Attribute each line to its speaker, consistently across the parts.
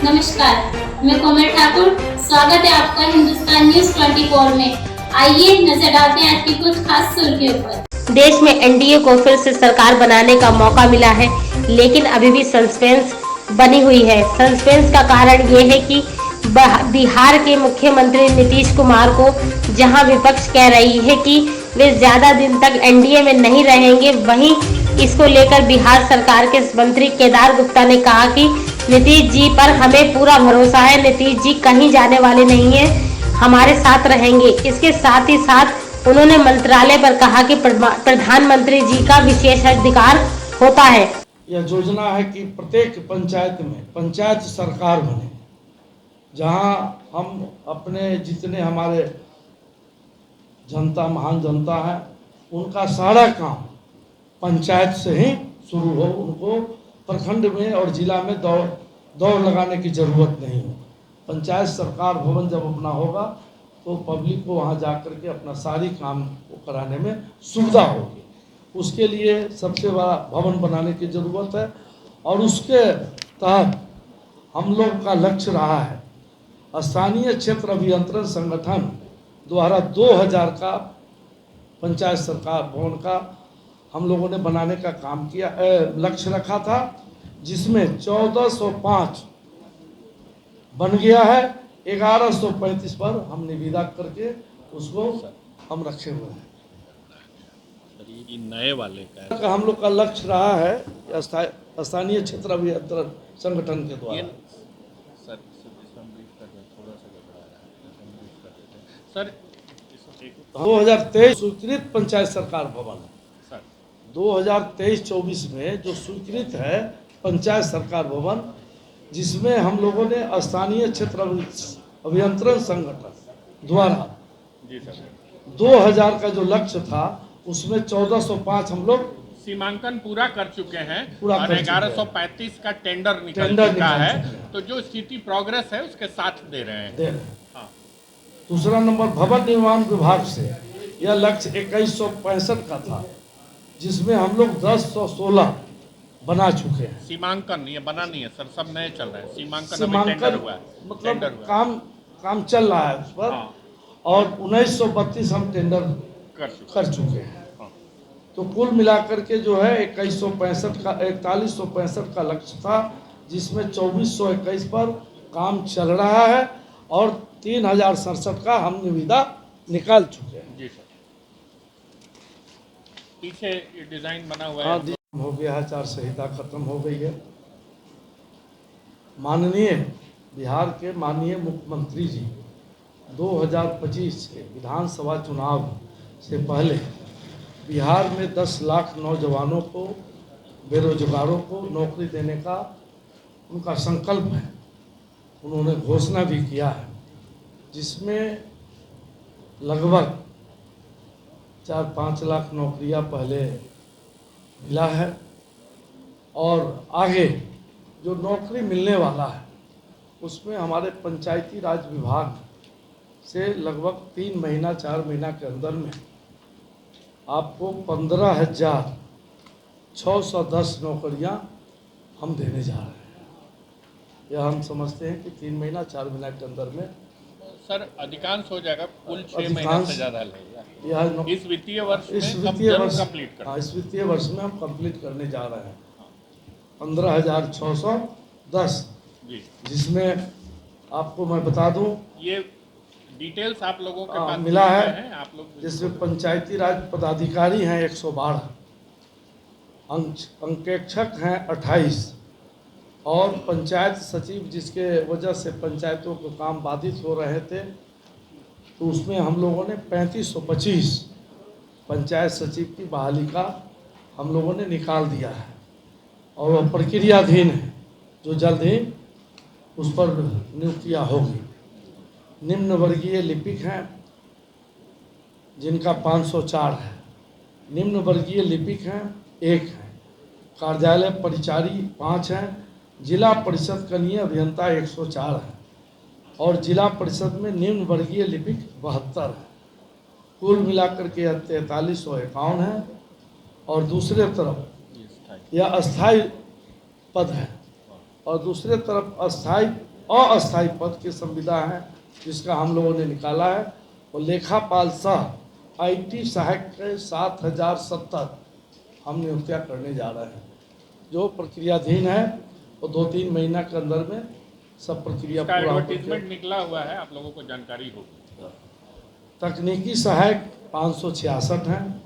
Speaker 1: नमस्कार, मैं कोमल ठाकुर। स्वागत है आपका हिंदुस्तान न्यूज 24 में। आइए नजर डालते हैं आज की कुछ खास सुर्खियों पर।
Speaker 2: देश में एनडीए को फिर से सरकार बनाने का मौका मिला है, लेकिन अभी भी सस्पेंस बनी हुई है। सस्पेंस का कारण ये है कि बिहार के मुख्यमंत्री नीतीश कुमार को जहां विपक्ष कह रही है कि वे ज्यादा दिन तक एनडीए में नहीं रहेंगे, वहीं इसको लेकर बिहार सरकार के मंत्री केदार गुप्ता ने कहा कि नीतीश जी पर हमें पूरा भरोसा है, नीतीश जी कहीं जाने वाले नहीं है, हमारे साथ रहेंगे। इसके साथ ही साथ उन्होंने मंत्रालय पर कहा कि प्रधानमंत्री जी का विशेषाधिकार होता है।
Speaker 3: यह योजना है कि प्रत्येक पंचायत में पंचायत सरकार बने, जहां हम अपने जितने हमारे जनता महान जनता है उनका सारा काम पंचायत से ही शुरू हो, उनको प्रखंड में और जिला में दौड़ लगाने की ज़रूरत नहीं हो। पंचायत सरकार भवन जब अपना होगा तो पब्लिक को वहाँ जा कर के अपना सारी काम को कराने में सुविधा होगी। उसके लिए सबसे बड़ा भवन बनाने की ज़रूरत है और उसके तहत हम लोग का लक्ष्य रहा है स्थानीय क्षेत्र अभियंत्रण संगठन द्वारा 2000 का पंचायत सरकार भवन का हम लोगों ने बनाने का काम किया, लक्ष्य रखा था, जिसमें 1405 बन गया है। 1135 पर हम निविदा करके उसको हम रखे हुए हैं।
Speaker 4: नए वाले का
Speaker 3: हम लोग का लक्ष्य रहा है स्थानीय क्षेत्र अभियंत्रण संगठन के द्वारा।
Speaker 4: सर
Speaker 3: 2023 स्वीकृत पंचायत सरकार भवन है। 2023-24 में जो स्वीकृत है पंचायत सरकार भवन, जिसमें हम लोगों ने स्थानीय क्षेत्र अभियंत्रण संगठन द्वारा 2000 का जो लक्ष्य था उसमें 1405 हम लोग
Speaker 4: सीमांकन पूरा कर चुके हैं
Speaker 3: और
Speaker 4: 1135 का टेंडर निकल चुका है। तो जो स्थिति प्रोग्रेस है उसके साथ दे रहे हैं। हाँ।
Speaker 3: दूसरा नंबर भवन निर्माण विभाग से यह लक्ष्य 2165 का था, जिसमें हम लोग 1016 बना चुके हैं।
Speaker 4: सीमांकन ये बना नहीं है सर, सब नए चल रहे हैं। सीमांकन टेंडर हुआ है,
Speaker 3: मतलब काम चल रहा है उस पर।
Speaker 4: हाँ।
Speaker 3: और 1932 हम टेंडर कर चुके हैं।
Speaker 4: हाँ।
Speaker 3: तो कुल मिलाकर के जो है 4165 का लक्ष्य था, जिसमें 2421 पर काम चल रहा है और 3067 का हम निविदा निकाल चुके हैं।
Speaker 4: जी सर। पीछे ये डिजाइन बना हुआ
Speaker 3: हाँ,
Speaker 4: है।
Speaker 3: हो गया है, आचार संहिता खत्म हो गई है। माननीय बिहार के माननीय मुख्यमंत्री जी 2025 के विधानसभा चुनाव से पहले बिहार में 10 लाख नौजवानों को, बेरोजगारों को नौकरी देने का उनका संकल्प है। उन्होंने घोषणा भी किया है, जिसमें लगभग 4-5 लाख नौकरियां पहले मिला है और आगे जो नौकरी मिलने वाला है उसमें हमारे पंचायती राज विभाग से लगभग 3 महीना 4 महीना के अंदर में आपको 15,610 नौकरियां हम देने जा रहे हैं। यह हम समझते हैं कि 3 महीना 4 महीना के अंदर में
Speaker 4: सर अधिकांश हो जाएगा, कुल 6 महीने से ज़्यादा लगेगा। इस वित्तीय वर्ष में कंप्लीट कर।
Speaker 3: हाँ, इस वित्तीय वर्ष में हम कंप्लीट करने जा रहे हैं 15,610, जिसमें आपको मैं बता दूं
Speaker 4: ये डिटेल्स आप लोगों के पास
Speaker 3: मिला है।
Speaker 4: आप लोग
Speaker 3: जिसमें पंचायती राज पदाधिकारी हैं 112, अंकेक्षक हैं 28 और पंचायत सचिव, जिसके वजह से पंचायतों के काम बाधित हो रहे थे, तो उसमें हम लोगों ने 3525 पंचायत सचिव की बहाली का हम लोगों ने निकाल दिया है और वह प्रक्रियाधीन है, जो जल्द ही उस पर नियुक्तियाँ होगी। निम्न वर्गीय लिपिक हैं जिनका 504 है, निम्न वर्गीय लिपिक हैं 1 हैं, कार्यालय परिचारी 5 हैं, जिला परिषद कनीय अभियंता 104 है और जिला परिषद में निम्न वर्गीय लिपिक 72 है। कुल मिलाकर के 4351 है। और दूसरे तरफ यह अस्थाई पद है और दूसरे तरफ अस्थाई अस्थायी पद की संविदा है जिसका हम लोगों ने निकाला है। और लेखापाल सह IT सहायक के 7070 हम नियुक्तियाँ करने जा रहे हैं, जो प्रक्रियाधीन है। और 2-3 महीना के अंदर में सब प्रक्रिया पूरा हो
Speaker 4: एडवर्टीजमेंट निकला हुआ है, आप लोगों को जानकारी होगी।
Speaker 3: तकनीकी सहायक 566 हैं,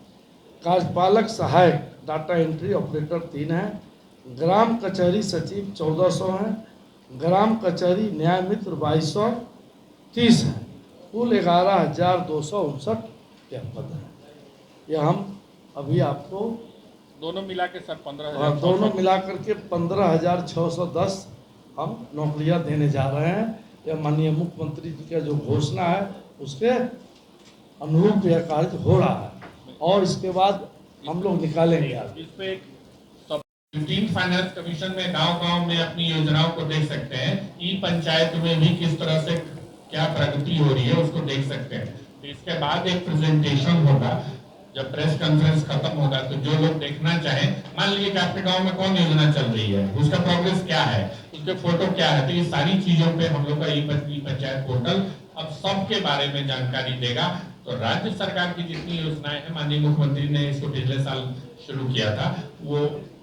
Speaker 3: कार्यपालक सहायक डाटा एंट्री ऑपरेटर 3 हैं, ग्राम कचहरी सचिव 1400 हैं, ग्राम कचहरी न्याय मित्र 2230 हैं, कुल 11,259 पद हैं। यह हम अभी आपको
Speaker 4: दोनों मिला के सर 15,000
Speaker 3: दोनों मिलाकर के 15,610 हम नौकरियां देने जा रहे हैं। यह माननीय मुख्यमंत्री जी का जो घोषणा है उसके अनुरूप यह कार्य हो रहा है और इसके बाद हम लोग निकालेंगे।
Speaker 4: इस पे 15 फाइनेंस कमीशन में गांव-गांव में अपनी योजनाओं को देख सकते हैं। ई पंचायत में भी किस तरह से क्या प्रगति हो रही है उसको देख सकते हैं। तो इसके बाद एक प्रेजेंटेशन होगा, जब प्रेस कॉन्फ्रेंस खत्म होगा तो जो लोग देखना चाहें, मान लीजिए कि आपके गांव में कौन योजना चल रही है, उसका प्रोग्रेस क्या है, उसके फोटो क्या है, तो ये सारी चीजों पे हम लोग का ई पंचायत पोर्टल अब सबके बारे में जानकारी देगा। तो राज्य सरकार की जितनी योजनाएं हैं, माननीय मुख्यमंत्री ने इसको पिछले साल शुरू किया था, वो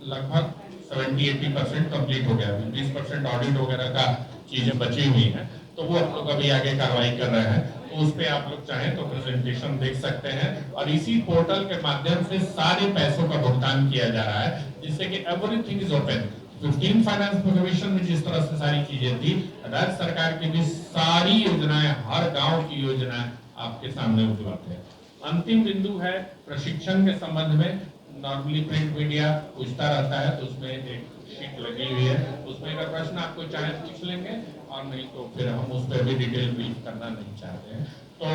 Speaker 4: लगभग 70-80% कंप्लीट हो गया। 20% ऑडिट वगैरह का चीजें बची हुई हैं, तो वो हम लोग अभी आगे कार्रवाई कर रहे हैं। तो उस पे आप लोग चाहें तो प्रेजेंटेशन देख सकते हैं। और इसी पोर्टल के माध्यम से सारे पैसों का भुगतान किया जा रहा है, जिससे कि everything is open. 15 finance commission में जिस तरह से सारी चीजें थी, राज्य सरकार की भी सारी योजनाएं, हर गांव की योजनाएं आपके सामने उपलब्ध है। अंतिम बिंदु है प्रशिक्षण के संबंध में। नॉर्मली प्रिंट मीडिया पूछता रहता है, तो उसमें एक शीट लगी हुई है, उसमें अगर प्रश्न आपको चाहे पूछ लेंगे, और नहीं तो फिर हम उस पर भी डिटेल ब्रीफ करना नहीं चाहते हैं। तो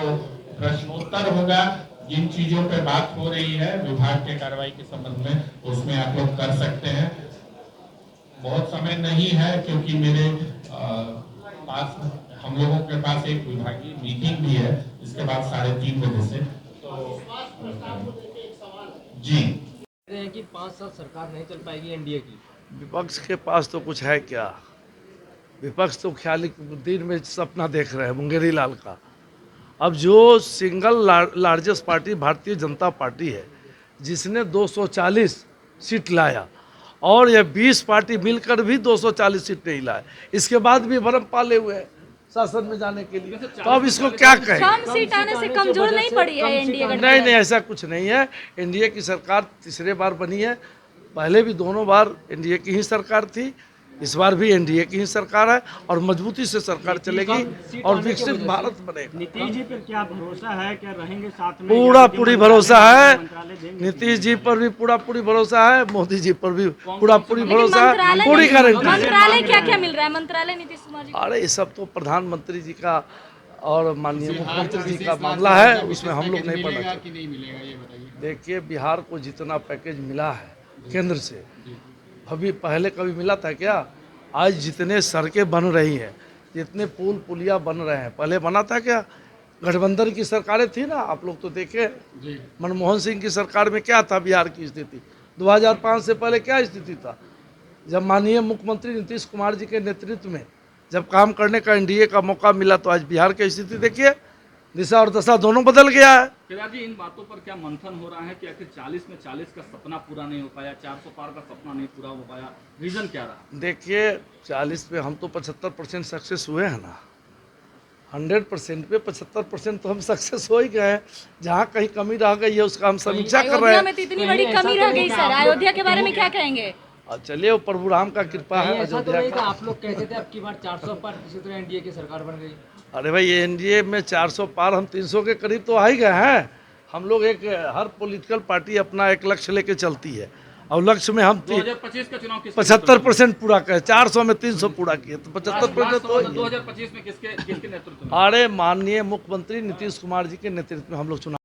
Speaker 4: प्रश्नोत्तर होगा, जिन चीजों पे बात हो रही है विभाग के कार्रवाई के संबंध में, उसमें आप लोग कर सकते हैं। बहुत समय नहीं है क्योंकि मेरे पास, हम लोगों के पास एक विभागीय मीटिंग भी है इसके बाद 3:30 बजे से। तो जी
Speaker 5: हैं कि 5 साल सरकार नहीं चल पाएगी एनडीए की।
Speaker 3: विपक्ष के पास तो कुछ है क्या? विपक्ष तो ख्याली दिन में सपना देख रहे हैं मुंगेरी लाल का। अब जो single largest party Bharatiya Janata party है, जिसने 240 सीट लाया, और यह 20 पार्टी मिलकर भी 240 सीट नहीं लाए, इसके बाद भी भरम पाले हुए हैं शासन में जाने के लिए। तो अब इसको क्या कहें?
Speaker 6: कम सीट आने से कमजोर नहीं पड़ी है एनडीए गठबंधन?
Speaker 3: नहीं, ऐसा कुछ नहीं है। एनडीए की सरकार तीसरे बार बनी है, पहले भी दोनों बार एनडीए की ही सरकार थी, इस बार भी एनडीए की ही सरकार है और मजबूती से सरकार चलेगी और विकसित भारत बनेगा।
Speaker 7: नीतीश जी पर क्या भरोसा है, क्या रहेंगे साथ में?
Speaker 3: पूरी भरोसा है। नीतीश जी पर भी पूरी भरोसा है, मोदी जी पर भी पूरी भरोसा है, पूरी गारंटी।
Speaker 6: मंत्रालय क्या क्या मिल रहा है मंत्रालय नीतीश कुमार जी?
Speaker 3: अरे ये सब तो प्रधानमंत्री जी का और माननीय मुख्यमंत्री जी का मामला है, उसमें हम लोग नहीं पढ़ना चाहते। देखिए, बिहार को जितना पैकेज मिला है केंद्र से, अभी पहले कभी मिला था क्या? आज जितने सड़कें बन रही हैं, जितने पुल पुलिया बन रहे हैं, पहले बना था क्या? गठबंधन की सरकारें थी ना, आप लोग तो देखे। मनमोहन सिंह की सरकार में क्या था बिहार की स्थिति? 2005 से पहले क्या स्थिति था? जब माननीय मुख्यमंत्री नीतीश कुमार जी के नेतृत्व में जब काम करने का एनडीए का मौका मिला, तो आज बिहार की स्थिति देखिए, दिशा और दशा दोनों बदल गया है।
Speaker 7: केदार जी, इन बातों पर क्या मंथन हो रहा है कि आखिर 40 में 40 का सपना पूरा नहीं हो पाया, 400 पार का सपना नहीं पूरा हो पाया, रीजन क्या रहा?
Speaker 3: देखिए, 40 पे हम तो 75% सक्सेस हुए हैं ना। 100% पे 75% तो हम सक्सेस हो ही गए हैं। जहाँ कहीं कमी रह गई है उसका हम समीक्षा कर रहे
Speaker 6: अयोध्या
Speaker 3: हैं।
Speaker 6: में तो इतनी बड़ी कमी रह गई सर, अयोध्या के बारे में क्या कहेंगे?
Speaker 3: और चलिए, वो प्रभु राम का कृपा है।
Speaker 5: ऐसा तो
Speaker 3: अयोध्या
Speaker 5: नहीं कि
Speaker 3: का,
Speaker 5: आप लोग कहते थे अब की बार 400 पर, इसी तरह एनडीए की सरकार बन गई।
Speaker 3: अरे भाई, एनडीए में 400 पार, हम 300 के करीब तो आ ही गए हैं। हम लोग हर पॉलिटिकल पार्टी अपना एक लक्ष्य लेके चलती है, और लक्ष्य में हम
Speaker 7: 2025 का चुनाव
Speaker 3: 75% पूरा करे। 400 में 300 पूरा किए, तो 75% तो
Speaker 7: 2025 में किसके नेतृत्व में?
Speaker 3: अरे माननीय मुख्यमंत्री नीतीश कुमार जी के नेतृत्व में हम लोग चुनाव